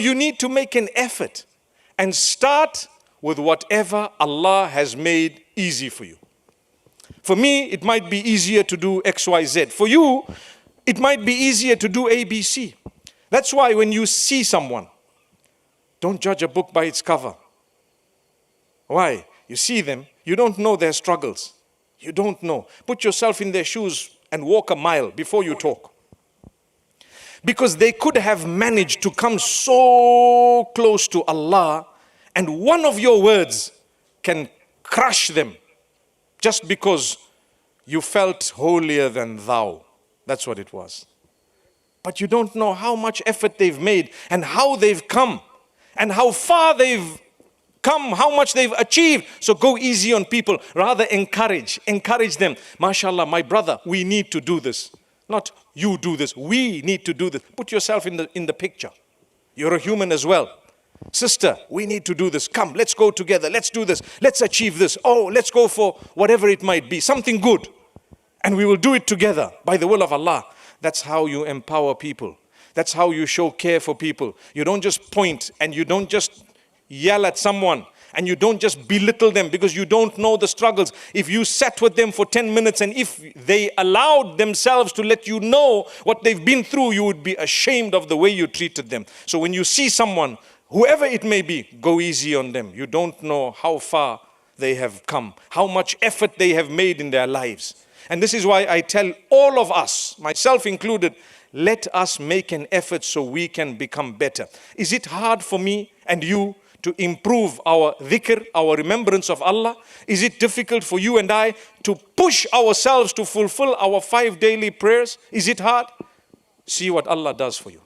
you need to make an effort and start with whatever Allah has made easy for you. For me, it might be easier to do XYZ. For you, it might be easier to do ABC. That's why when you see someone, don't judge a book by its cover. Why? You see them, you don't know their struggles. You don't know. Put yourself in their shoes and walk a mile before you talk. Because they could have managed to come so close to Allah, and one of your words can crush them just because you felt holier than thou. That's what it was. But you don't know how much effort they've made and how they've come and how far they've come, how much they've achieved. So go easy on people. Rather encourage them. MashaAllah, my brother, we need to do this. Not you do this, we need to do this. Put yourself in the picture. You're a human as well. Sister, we need to do this. Come, let's go together. Let's do this. Let's achieve this. Oh, let's go for whatever it might be. Something good. And we will do it together by the will of Allah. That's how you empower people. That's how you show care for people. You don't just point and you don't just yell at someone and you don't just belittle them because you don't know the struggles. If you sat with them for 10 minutes and if they allowed themselves to let you know what they've been through, you would be ashamed of the way you treated them. So when you see someone, whoever it may be, go easy on them. You don't know how far they have come, how much effort they have made in their lives. And this is why I tell all of us, myself included, let us make an effort so we can become better. Is it hard for me and you to improve our dhikr, our remembrance of Allah? Is it difficult for you and I to push ourselves to fulfill our 5 daily prayers? Is it hard? See what Allah does for you.